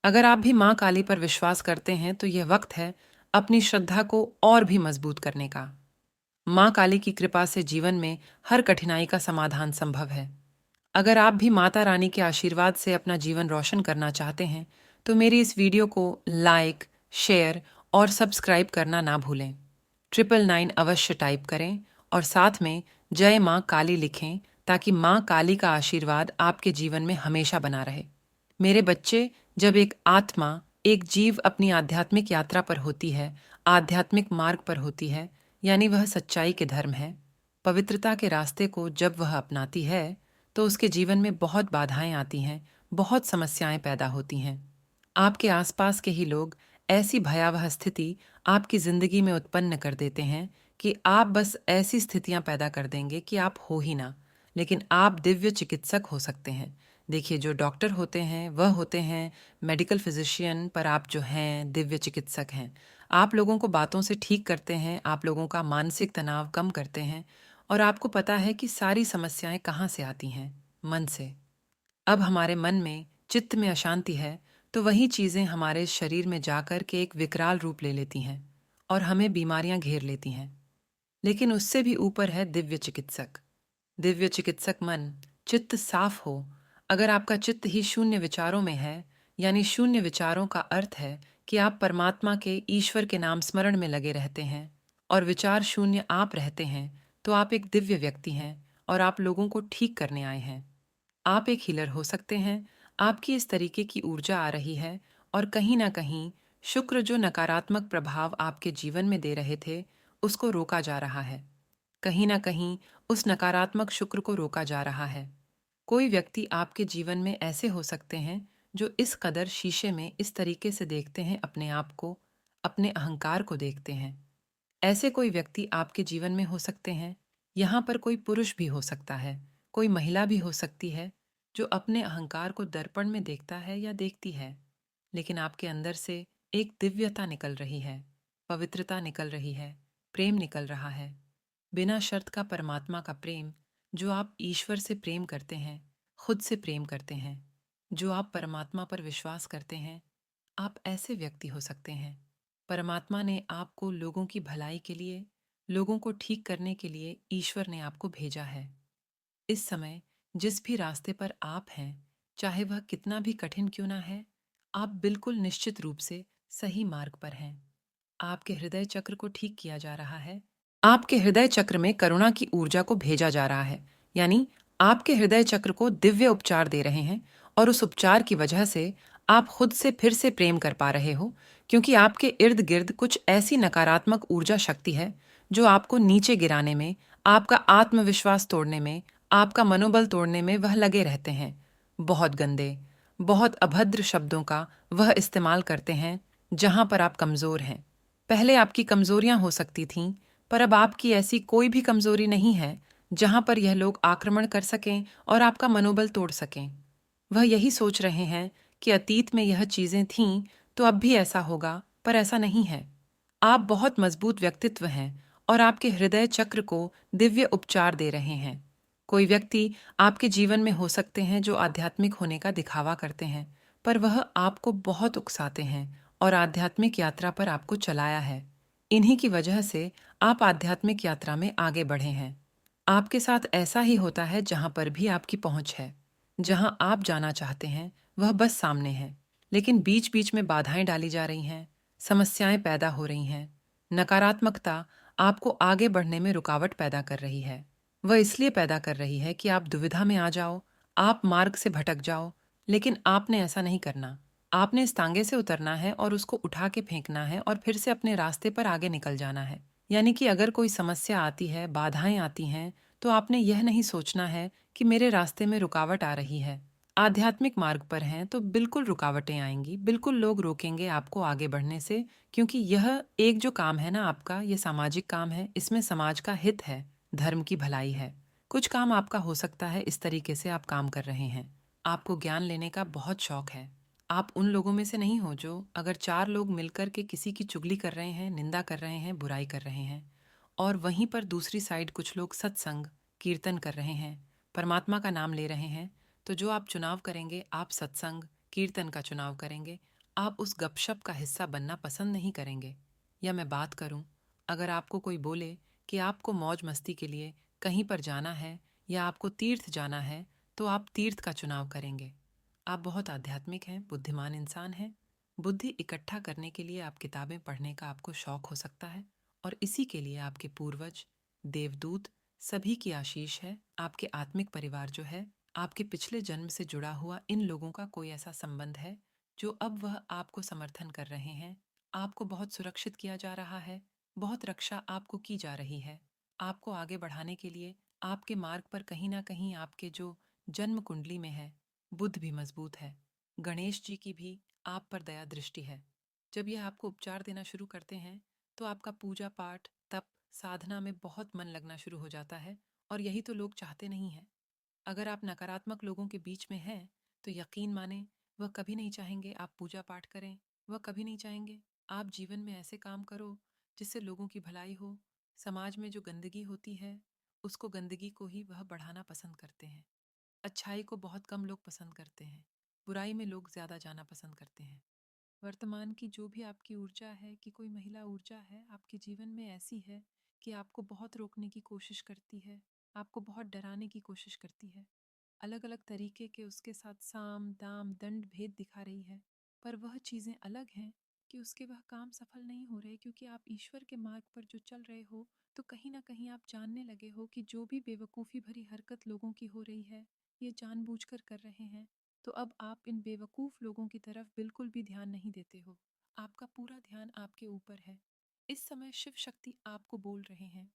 अगर आप भी माँ काली पर विश्वास करते हैं तो यह वक्त है अपनी श्रद्धा को और भी मजबूत करने का। माँ काली की कृपा से जीवन में हर कठिनाई का समाधान संभव है। अगर आप भी माता रानी के आशीर्वाद से अपना जीवन रोशन करना चाहते हैं तो मेरी इस वीडियो को लाइक, शेयर और सब्सक्राइब करना ना भूलें। 999 अवश्य टाइप करें और साथ में जय माँ काली लिखें ताकि माँ काली का आशीर्वाद आपके जीवन में हमेशा बना रहे। मेरे बच्चे, जब एक आत्मा, एक जीव अपनी आध्यात्मिक यात्रा पर होती है, आध्यात्मिक मार्ग पर होती है, यानी वह सच्चाई के धर्म है, पवित्रता के रास्ते को जब वह अपनाती है तो उसके जीवन में बहुत बाधाएं आती हैं, बहुत समस्याएं पैदा होती हैं। आपके आसपास के ही लोग ऐसी भयावह स्थिति आपकी जिंदगी में उत्पन्न कर देते हैं कि आप बस ऐसी स्थितियां पैदा कर देंगे कि आप हो ही ना, लेकिन आप दिव्य चिकित्सक हो सकते हैं। देखिए, जो डॉक्टर होते हैं वह होते हैं मेडिकल फिजिशियन, पर आप जो हैं दिव्य चिकित्सक हैं। आप लोगों को बातों से ठीक करते हैं, आप लोगों का मानसिक तनाव कम करते हैं और आपको पता है कि सारी समस्याएं कहाँ से आती हैं, मन से। अब हमारे मन में, चित्त में अशांति है तो वही चीजें हमारे शरीर में जाकर के एक विकराल रूप ले लेती हैं और हमें बीमारियां घेर लेती हैं। लेकिन उससे भी ऊपर है दिव्य चिकित्सक। दिव्य चिकित्सक मन, चित्त साफ हो। अगर आपका चित्त ही शून्य विचारों में है, यानी शून्य विचारों का अर्थ है कि आप परमात्मा के, ईश्वर के नाम स्मरण में लगे रहते हैं और विचार शून्य आप रहते हैं, तो आप एक दिव्य व्यक्ति हैं और आप लोगों को ठीक करने आए हैं। आप एक हीलर हो सकते हैं। आपकी इस तरीके की ऊर्जा आ रही है और कहीं ना कहीं शुक्र जो नकारात्मक प्रभाव आपके जीवन में दे रहे थे उसको रोका जा रहा है। कहीं ना कहीं उस नकारात्मक शुक्र को रोका जा रहा है। कोई व्यक्ति आपके जीवन में ऐसे हो सकते हैं जो इस कदर शीशे में इस तरीके से देखते हैं अपने आप को, अपने अहंकार को देखते हैं। ऐसे कोई व्यक्ति आपके जीवन में हो सकते हैं। यहाँ पर कोई पुरुष भी हो सकता है, कोई महिला भी हो सकती है जो अपने अहंकार को दर्पण में देखता है या देखती है, लेकिन आपके अंदर से एक दिव्यता निकल रही है, पवित्रता निकल रही है, प्रेम निकल रहा है। बिना शर्त का परमात्मा का प्रेम, जो आप ईश्वर से प्रेम करते हैं, खुद से प्रेम करते हैं, जो आप परमात्मा पर विश्वास करते हैं, आप ऐसे व्यक्ति हो सकते हैं। परमात्मा ने आपको लोगों की भलाई के लिए, लोगों को ठीक करने के लिए ईश्वर ने आपको भेजा है। इस समय जिस भी रास्ते पर आप हैं, चाहे वह कितना भी कठिन क्यों ना है, आप बिल्कुल निश्चित रूप से सही मार्ग पर हैं। आपके हृदय चक्र को ठीक किया जा रहा है। आपके हृदय चक्र में करुणा की ऊर्जा को भेजा जा रहा है, यानी आपके हृदय चक्र को दिव्य उपचार दे रहे हैं और उस उपचार की वजह से आप खुद से फिर से प्रेम कर पा रहे हो, क्योंकि आपके इर्द गिर्द कुछ ऐसी नकारात्मक ऊर्जा शक्ति है जो आपको नीचे गिराने में, आपका आत्मविश्वास तोड़ने में, आपका मनोबल तोड़ने में वह लगे रहते हैं। बहुत गंदे, बहुत अभद्र शब्दों का वह इस्तेमाल करते हैं जहां पर आप कमजोर हैं। पहले आपकी कमजोरियां हो सकती थीं, पर अब आपकी ऐसी कोई भी कमजोरी नहीं है जहां पर यह लोग आक्रमण कर सकें और आपका मनोबल तोड़ सकें। वह यही सोच रहे हैं कि अतीत में यह चीजें थीं तो अब भी ऐसा होगा, पर ऐसा नहीं है। आप बहुत मजबूत व्यक्तित्व हैं और आपके हृदय चक्र को दिव्य उपचार दे रहे हैं। कोई व्यक्ति आपके जीवन में हो सकते हैं जो आध्यात्मिक होने का दिखावा करते हैं, पर वह आपको बहुत उकसाते हैं और आध्यात्मिक यात्रा पर आपको चलाया है। इन्हीं की वजह से आप आध्यात्मिक यात्रा में आगे बढ़े हैं। आपके साथ ऐसा ही होता है जहां पर भी आपकी पहुंच है। जहां आप जाना चाहते हैं वह बस सामने है, लेकिन बीच बीच में बाधाएं डाली जा रही हैं, समस्याएं पैदा हो रही हैं। नकारात्मकता आपको आगे बढ़ने में रुकावट पैदा कर रही है। वह इसलिए पैदा कर रही है कि आप दुविधा में आ जाओ, आप मार्ग से भटक जाओ, लेकिन आपने ऐसा नहीं करना। आपने इस तांगे से उतरना है और उसको उठा के फेंकना है और फिर से अपने रास्ते पर आगे निकल जाना है। यानी कि अगर कोई समस्या आती है, बाधाएं आती हैं, तो आपने यह नहीं सोचना है कि मेरे रास्ते में रुकावट आ रही है। आध्यात्मिक मार्ग पर हैं तो बिल्कुल रुकावटें आएंगी, बिल्कुल लोग रोकेंगे आपको आगे बढ़ने से, क्योंकि यह एक जो काम है ना आपका, ये सामाजिक काम है, इसमें समाज का हित है, धर्म की भलाई है। कुछ काम आपका हो सकता है इस तरीके से आप काम कर रहे हैं। आपको ज्ञान लेने का बहुत शौक है। आप उन लोगों में से नहीं हो जो अगर चार लोग मिलकर के किसी की चुगली कर रहे हैं, निंदा कर रहे हैं, बुराई कर रहे हैं, और वहीं पर दूसरी साइड कुछ लोग सत्संग, कीर्तन कर रहे हैं, परमात्मा का नाम ले रहे हैं, तो जो आप चुनाव करेंगे, आप सत्संग, कीर्तन का चुनाव करेंगे। आप उस गपशप का हिस्सा बनना पसंद नहीं करेंगे। या मैं बात करूं, अगर आपको कोई बोले कि आपको मौज मस्ती के लिए कहीं पर जाना है या आपको तीर्थ जाना है, तो आप तीर्थ का चुनाव करेंगे। आप बहुत आध्यात्मिक हैं, बुद्धिमान इंसान हैं। बुद्धि इकट्ठा करने के लिए आप किताबें पढ़ने का आपको शौक हो सकता है, और इसी के लिए आपके पूर्वज, देवदूत सभी की आशीष है। आपके आत्मिक परिवार जो है, आपके पिछले जन्म से जुड़ा हुआ इन लोगों का कोई ऐसा संबंध है जो अब वह आपको समर्थन कर रहे हैं। आपको बहुत सुरक्षित किया जा रहा है, बहुत रक्षा आपको की जा रही है। आपको आगे बढ़ाने के लिए आपके मार्ग पर कहीं ना कहीं आपके जो जन्म कुंडली में है, बुध भी मजबूत है। गणेश जी की भी आप पर दया दृष्टि है। जब यह आपको उपचार देना शुरू करते हैं, तो आपका पूजा पाठ, तप, साधना में बहुत मन लगना शुरू हो जाता है, और यही तो लोग चाहते नहीं हैं। अगर आप नकारात्मक लोगों के बीच में हैं, तो यकीन माने वह कभी नहीं चाहेंगे आप पूजा पाठ करें। वह कभी नहीं चाहेंगे आप जीवन में ऐसे काम करो जिससे लोगों की भलाई हो। समाज में जो गंदगी होती है, उसको गंदगी को ही वह बढ़ाना पसंद करते हैं। अच्छाई को बहुत कम लोग पसंद करते हैं, बुराई में लोग ज़्यादा जाना पसंद करते हैं। वर्तमान की जो भी आपकी ऊर्जा है, कि कोई महिला ऊर्जा है आपके जीवन में ऐसी है कि आपको बहुत रोकने की कोशिश करती है, आपको बहुत डराने की कोशिश करती है, अलग अलग तरीके के उसके साथ साम दाम दंड भेद दिखा रही है। पर वह चीज़ें अलग हैं कि उसके वह काम सफल नहीं हो रहे, क्योंकि आप ईश्वर के मार्ग पर जो चल रहे हो, तो कहीं ना कहीं आप जानने लगे हो कि जो भी बेवकूफ़ी भरी हरकत लोगों की हो रही है, ये जानबूझकर कर रहे हैं। तो अब आप इन बेवकूफ़ लोगों की तरफ बिल्कुल भी ध्यान नहीं देते हो। आपका पूरा ध्यान आपके ऊपर है। इस समय शिव शक्ति आपको बोल रहे हैं